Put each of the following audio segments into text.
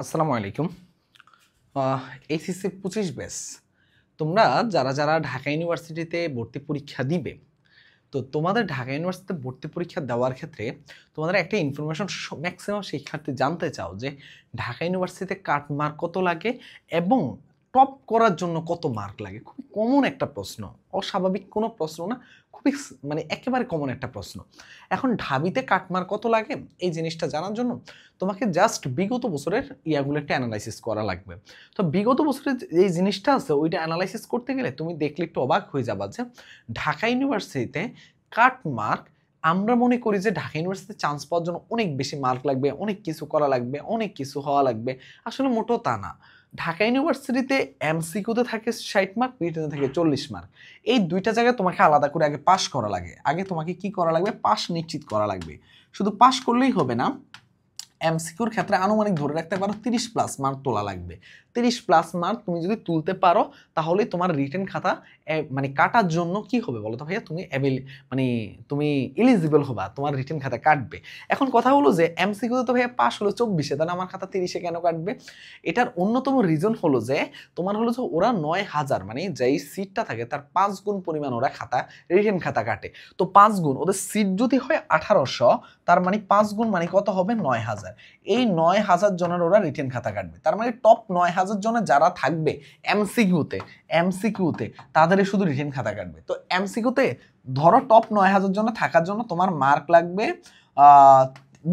আসসালামু আলাইকুম। HSC 25 batch তোমরা যারা যারা ঢাকা ইউনিভার্সিটিতে ভর্তি পরীক্ষা দিবে, তো তোমাদের ঢাকা ইউনিভার্সিটিতে ভর্তি পরীক্ষা দেওয়ার ক্ষেত্রে তোমাদের একটা ইনফরমেশন ম্যাক্সিমাম শিক্ষার্থী জানতে চাও যে ঢাকা ইউনিভার্সিটিতে কাট মার্ক কত লাগে এবং টপ করার জন্য কত মার্ক লাগে। খুবই কমন একটা প্রশ্ন, অস্বাভাবিক কোনো প্রশ্ন না, খুবই একেবারে কমন একটা প্রশ্ন। এখন ঢাবিতে কাট মার্ক কত লাগে এই জিনিসটা জানার জন্য তোমাকে জাস্ট বিগত বছরের ইয়াগুলো একটা অ্যানালাইসিস করা লাগবে। তো বিগত বছরের এই জিনিসটা আছে ওইটা অ্যানালাইসিস করতে গেলে তুমি দেখলে একটু অবাক হয়ে যাবা যে ঢাকা ইউনিভার্সিটিতে কাট মার্ক, আমরা মনে করি যে ঢাকা ইউনিভার্সিটিতে চান্স পাওয়ার জন্য অনেক বেশি মার্ক লাগবে, অনেক কিছু করা লাগবে, অনেক কিছু হওয়া লাগবে। আসলে মোটেও তা না। ঢাকা ইউনিভার্সিটিতে এমসিকিউতে থাকে 60 মার্ক, রিটেনে থাকে 40 মার্ক। এই দুইটা জায়গায় তোমাকে আলাদা করে আগে পাস করা লাগে। আগে তোমাকে কি করা লাগবে? পাস নিশ্চিত করা লাগবে। শুধু পাস করলেই হবে না, এমসিকিউর ক্ষেত্রে আনুমানিক ধরে রাখতে পারো 30 প্লাস মার্ক তোলা লাগবে। 30 প্লাস মার্ক তুমি যদি তুলতে পারো তাহলে তোমার রিটেন খাতা কাটার জন্য কি হবে বলো তো ভাইয়া, তুমি তুমি এলিজিবল হবা, তোমার রিটেন খাতা কাটবে। এখন কথা হলো যে এমসিকিউতে তো ভাইয়া পাস হলো 24-এ, তাহলে আমার খাতা 30-এ কেন কাটবে? এটার অন্যতম রিজন হলো যে তোমার হলো যে ওরা 9000 যেই সিটটা থাকে তার 5 গুণ পরিমাণ ওরা খাতা রিটেন খাতা কাটে। তো 5 গুণ ওদের সিট যদি হয় 1800, তার 5 গুণ কত হবে? 9000। এই 9000 জনের ওরা রিটেন খাতা কাটবে। তার টপ 9000 জনের যারা থাকবে এমসিকিউতে তাদের শুধু রিটেন খাতা কাটবে। তো এমসিকিউতে ধরো টপ 9000 জনে থাকার জন্য তোমার মার্ক লাগবে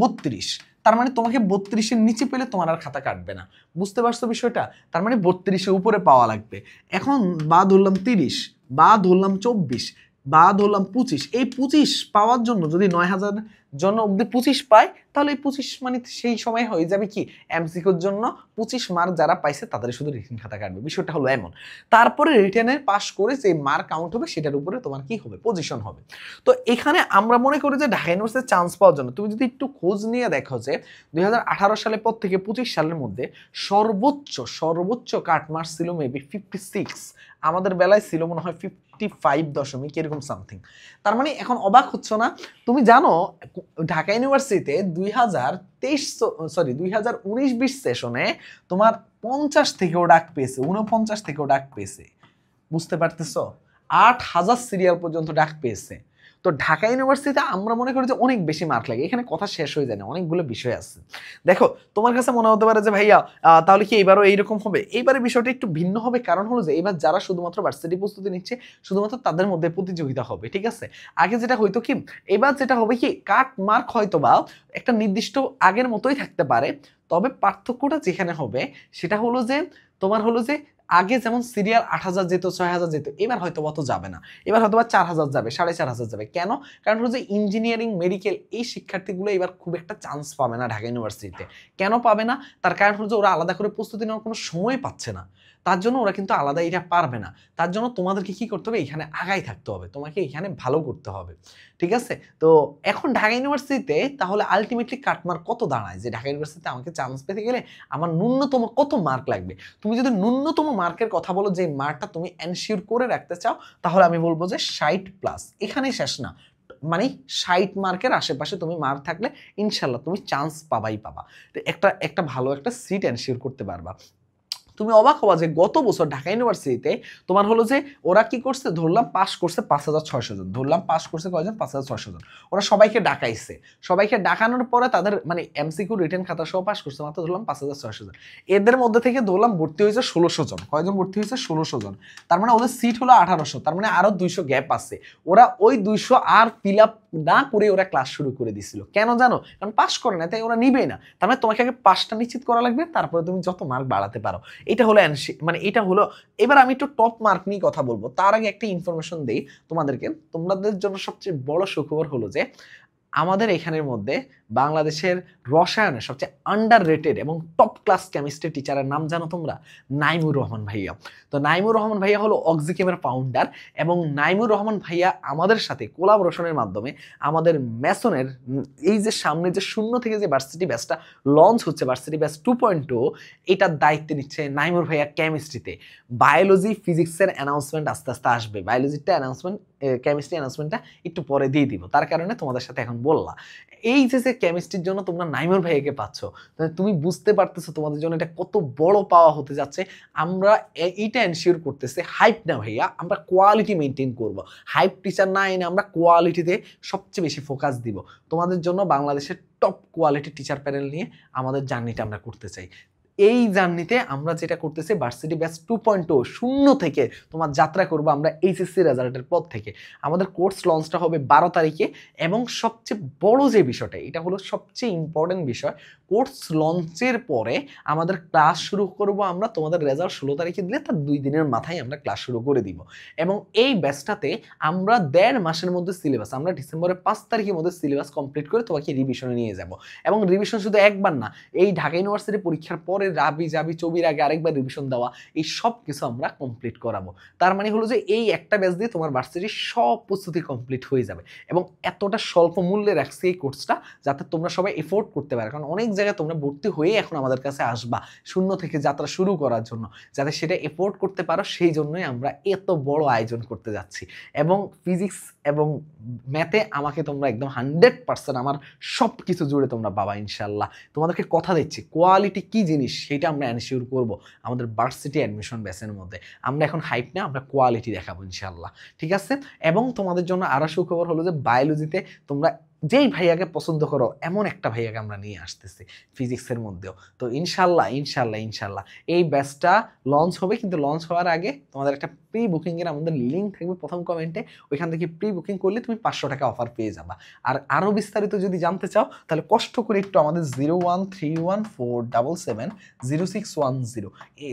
32। তার তোমাকে 32-এর নিচে পেলে তোমার আর খাতা কাটবে না। বুঝতে পারছো বিষয়টা? তার 32-এর উপরে পাওয়া লাগবে। এখন বা ধরলাম 30, বা ধরলাম 24, বা ধরলাম 25। এই 25 পাওয়ার জন্য যদি 9000 জন অব্দি 25 পায়, তাহলে এই 25 সেই সময় হয়ে যাবে কি এমসিকিউর জন্য 25 মার্ক যারা পাইছে তাদের শুধু রিটেন খাতা কাটবে। বিষয়টা হলো এমন। তারপরে রিটেনে পাস করে যে মার্ক কাউন্ট হবে সেটার উপরে তোমার কি হবে? পজিশন হবে। তো এখানে আমরা মনে করি যে ঢাকা ইউনিভার্সিটিতে চান্স পাওয়ার জন্য তুমি যদি একটু খোঁজ নিয়ে দেখো যে 2018 সালের পর থেকে 25 সালের মধ্যে সর্বোচ্চ কাট মার্কস ছিল মেবি 56। আমাদের বেলায় ছিল মনে হয় 55 দশমিক এরকম সামথিং। তার এখন অবাক হচ্ছ না? তুমি জানো ঢাকা ইউনিভার্সিটিতে 2019-20 সেশনে তোমার 50 থেকেও ডাক পেয়েছে, 49 থেকেও ডাক পেয়েছে। বুঝতে পারতেছো? 8000 সিরিয়াল পর্যন্ত ডাক পেয়েছে। তো ঢাকা ইউনিভার্সিটিতে আমরা মনে করি যে অনেক বেশি মার্ক লাগে। এখানে কথা শেষ হয়ে যায় না, অনেকগুলো বিষয় আছে। দেখো, তোমার কাছে মনে হতে পারে যে ভাইয়া তাহলে কি এবারও এইরকম হবে? এইবারে বিষয়টা একটু ভিন্ন হবে। কারণ হলো যে এবার যারা শুধুমাত্র ভার্সিটি প্রস্তুতি নিচ্ছে শুধুমাত্র তাদের মধ্যে প্রতিযোগিতা হবে, ঠিক আছে? আগে যেটা হইতো কি, এবার যেটা হবে কি, কাট মার্ক হয়তো বা একটা নির্দিষ্ট আগের মতোই থাকতে পারে, তবে পার্থক্যটা যেখানে হবে সেটা হলো যে তোমার হলো যে আগে যেমন সিরিয়াল 8000 যেত, 6000 যেত, এবার হয়তো অত যাবে না। এবার হয়তো 4000 যাবে, 4500 যাবে। কেন? কারণ হলো যে ইঞ্জিনিয়ারিং, মেডিকেল এই শিক্ষার্থীগুলো এবার খুব একটা চান্স পাবে না ঢাকা ইউনিভার্সিটিতে। কেন পাবে না? তার কারণ হলো যে ওরা আলাদা করে প্রস্তুতি নেওয়ার কোনো সময় পাচ্ছে না। তার জন্য ওরা কিন্তু আলাদা এটা পারবে না। তার জন্য তোমাদেরকে কি করতে হবে? এখানে আগাই থাকতে হবে, তোমাকে এখানে ভালো করতে হবে, ঠিক আছে? তো এখন ঢাকা ইউনিভার্সিটিতে তাহলে আলটিমেটলি কাটমার্ক কত দাঁড়ায় যে ঢাকা ইউনিভার্সিটিতে আমাকে চান্স পেতে গেলে আমার ন্যূনতম কত মার্ক লাগবে? তুমি যদি ন্যূনতম মার্কের কথা বলো, যে মার্কটা তুমি এনশিওর করে রাখতে চাও, তাহলে আমি বলবো যে 60 প্লাস। এখানেই শেষ না, 60 মার্কের আশেপাশে তুমি মার্ক থাকলে ইনশাল্লাহ তুমি চান্স পাবাই পাবা। একটা ভালো একটা সিট এনশিওর করতে পারবা। তুমি অবাক হবা যে গত বছর ঢাকা ইউনিভার্সিটিতে তোমার হলো যে ওরা কি করছে, ধরলাম পাস করছে 5600 জন, ধরলাম পাস করছে কয়জন? 5600 জন। ওরা সবাইকে ডাকাইছে, সবাইকে ডাকানোর পরে তাদের এমসিকিউ রিটেন খাতা সহ পাস করছে মাত্র ধরলাম 5600 জন। এদের মধ্যে থেকে ধরলাম ভর্তি হয়েছে 1600 জন। কয়জন ভর্তি হয়েছে? 1600 জন। তার ওদের সিট হলো 1800, তার আরো 200 গ্যাপ আছে। ওরা ওই 200 আর ফিল আপ না করে ওরা ক্লাস শুরু করে দিছিল। কেন জানো? কারণ পাস করে না, তাই ওরা নিবেই না। তার তোমাকে আগে পাসটা নিশ্চিত করা লাগবে, তারপরে তুমি যত মার্ক বাড়াতে পারো। এটা হলো এটা হলো। এবার আমি একটু টপ মার্ক নিয়ে কথা বলবো, তার আগে একটা ইনফরমেশন দেই তোমাদেরকে। তোমাদের জন্য সবচেয়ে বড় সুখবর হলো যে আমাদের এখানের মধ্যে বাংলাদেশের রসায়নের সবচেয়ে আন্ডার রেটেড এবং টপ ক্লাস কেমিস্ট্রি টিচারের নাম জানো তোমরা? নাইমুর রহমান ভাইয়া। তো নাইমুর রহমান ভাইয়া হলো অক্সিকেমের ফাউন্ডার, এবং নাইমুর রহমান ভাইয়া আমাদের সাথে কোলাবোরেশনের মাধ্যমে আমাদের ম্যাসনের এই যে সামনে যে 0 থেকে যে ভার্সিটি ব্যাচটা লঞ্চ হচ্ছে, ভার্সিটি ব্যাচ 2.0, এটার দায়িত্ব নিচ্ছে নাইমুর ভাইয়া কেমিস্ট্রিতে। বায়োলজি ফিজিক্সের অ্যানাউন্সমেন্ট আস্তে আস্তে আসবে, বায়োলজিটা অ্যানাউন্সমেন্ট কেমিস্ট্রি অ্যানাউন্সমেন্টটা একটু পরে দিয়ে দিব, তার কারণে তোমাদের সাথে এখন বললাম। এই যে কেমিস্ট্রির জন্য তোমরা নাইমুর ভাইয়াকে পাচ্ছ, তুমি বুঝতে পারতেছো তোমাদের জন্য এটা কত বড় পাওয়া হতে যাচ্ছে। আমরা এইটা এনশিওর করতেছি হাইপ না ভাইয়া, আমরা কোয়ালিটি মেনটেন করব। হাইপ টিচার না এনে আমরা কোয়ালিটিতে সবচেয়ে বেশি ফোকাস দিব। তোমাদের জন্য বাংলাদেশের টপ কোয়ালিটি টিচার প্যানেল নিয়ে আমাদের জার্নিটা আমরা করতে চাই। এই জার্নিতে আমরা যেটা করতেছি ভার্সিটি ব্যাচ 2.0 শূন্য থেকে তোমার যাত্রা করবো আমরা এইচএসসি রেজাল্টের পর থেকে। আমাদের কোর্স লঞ্চটা হবে 12 তারিখে, এবং সবচেয়ে বড় যে বিষয়টা, এটা হলো সবচেয়ে ইম্পর্টেন্ট বিষয়, কোর্স লঞ্চের পরে আমাদের ক্লাস শুরু করব আমরা। তোমাদের রেজাল্ট 16 তারিখে দিলে তার 2 দিনের মাথায় আমরা ক্লাস শুরু করে দিব। এবং এই ব্যাচটাতে আমরা 1.5 মাসের মধ্যে সিলেবাস, আমরা ডিসেম্বরের 5 তারিখের মধ্যে সিলেবাস কমপ্লিট করে তোমাকে রিভিশনে নিয়ে যাব। এবং রিভিশন শুধু একবার না, এই ঢাকা ইউনিভার্সিটি পরীক্ষার পরে রাবি জাবি চবির আগে আরেকবার রিভিশন দেওয়া, এই সব কিছু আমরা কমপ্লিট করাবো। তার মানে হলো যে এই একটা ব্যাচ দিয়ে তোমার ভার্সিটির সব প্রস্তুতি কমপ্লিট হয়ে যাবে। এবং এতটা স্বল্প মূল্যে রাখছি এই কোর্সটা, যাতে তোমরা সবাই এফোর্ড করতে পারো। কারণ অনেক জায়গায় তোমরা ভর্তি হয়ে এখন আমাদের কাছে আসবা শূন্য থেকে যাত্রা শুরু করার জন্য, যাতে সেটা এফোর্ড করতে পারো, সেই জন্যই আমরা এত বড় আয়োজন করতে যাচ্ছি। এবং ফিজিক্স এবং ম্যাথে আমাকে তোমরা একদম 100% আমার সব কিছু জুড়ে তোমরা পাবা ইনশাল্লাহ। তোমাদেরকে কথা দিচ্ছি, কোয়ালিটি কি জিনিস সেটা আমরা এনশিওর করব আমাদের ভার্সিটি অ্যাডমিশন ব্যাচের মধ্যে। আমরা এখন হাইপ না, আমরা কোয়ালিটি দেখাবো ইনশাল্লাহ, ঠিক আছে? এবং তোমাদের জন্য আরও সুখবর হলো যে বায়োলজিতে তোমরা যেই ভাইয়াকে পছন্দ করো এমন একটা ভাইয়াকে আমরা নিয়ে আসতেছি ফিজিক্সের মধ্যেও। তো ইনশাল্লাহ ইনশাল্লাহ ইনশাল্লাহ এই ব্যাচটা লঞ্চ হবে, কিন্তু লঞ্চ হওয়ার আগে তোমাদের একটা প্রি বুকিংয়ের আমাদের লিঙ্ক থাকবে প্রথম কমেন্টে, ওইখান থেকে প্রি বুকিং করলে তুমি 500 টাকা অফার পেয়ে যাবা। আর আরও বিস্তারিত যদি জানতে চাও তাহলে কষ্ট করে একটু আমাদের 01314770610 এই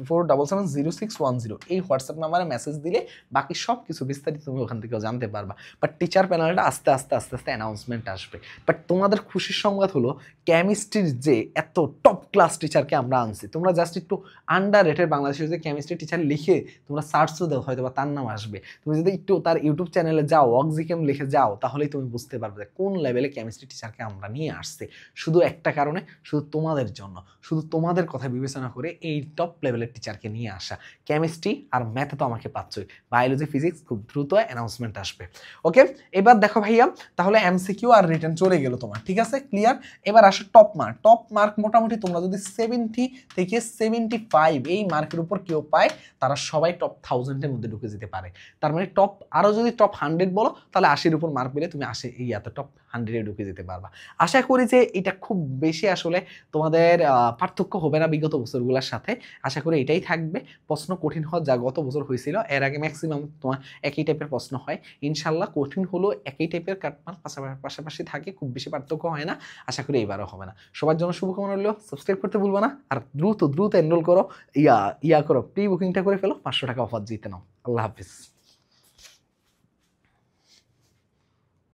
4770610 এই হোয়াটসঅ্যাপ নাম্বারে মেসেজ দিলে বাকি সব কিছু বিস্তারিত তুমি ওখান থেকেও জানতে পারবা। বাট টিচার প্যানেলটা আস্তে আস্তে আস্তে আস্তে অ্যানাউন্সমেন্ট আসবে। বাট তোমাদের খুশির সংবাদ হলো কেমিস্ট্রির যে এত টপ ক্লাস টিচারকে আমরা আনছি, তোমরা জাস্ট একটু আন্ডার রেটেড বাংলাদেশের যে কেমিস্ট্রি টিচার লিখে তোমরা সার্চও দাও, হয়তো বা তার নাম আসবে। তুমি যদি একটু তার ইউটিউব চ্যানেলে যাও, অক্সিকেম লিখে যাও, তাহলেই তুমি বুঝতে পারবে যে কোন লেভেলে কেমিস্ট্রি টিচারকে আমরা নিয়ে আসছি। শুধু একটা কারণে, শুধু তোমাদের জন্য, শুধু তোমাদের কথা বিবেচনা করে এই টপ লেভেলের টিচারকে নিয়ে আসা। কেমিস্ট্রি আর ম্যাথে তো আমাকে পাচ্ছই, বায়োলজি ফিজিক্স খুব দ্রুত অ্যানাউন্সমেন্ট আসবে। ওকে, এবার দেখো ভাইয়া, তাহলে এমসিকিউ আর রিটেন চলে গেল তোমার, ঠিক আছে? ক্লিয়ার। এবার আসো টপ মার্ক। টপ মার্ক মোটামুটি তোমরা যদি 70 থেকে 75 এই মার্কের উপর কেউ পায়, তারা সবাই টপ 1000-এর মধ্যে ঢুকে যেতে পারে। তার মানে টপ, আরও যদি টপ 100 বলো তাহলে 80-এর উপর মার্ক পেলে তুমি 80 ইয়াতে টপ 100-এ ঢুকে যেতে পারবা। আশা করি যে এটা খুব বেশি আসলে তোমাদের পার্থক্য হবে না বিগত বছরগুলোর সাথে। আশা করি এটাই থাকবে। প্রশ্ন কঠিন হওয়া যা গত বছর হয়েছিল, এর আগে ম্যাক্সিমাম তোমার একই টাইপের প্রশ্ন হয়। ইনশাল্লাহ কঠিন হলো একই টাইপের কাটমার পাশাপাশি থাকে, খুব বেশি পার্থক্য হয় না। আশা করি এবারও হবে না। সবার জন্য শুভকামনা রইল। সাবস্ক্রাইব করতে ভুলবো না, আর দ্রুত এনরোল করো, ইয়া করো, প্রি বুকিংটা করে ফেলো, 500 টাকা অফার জিতে নাও। আল্লাহ হাফিজ।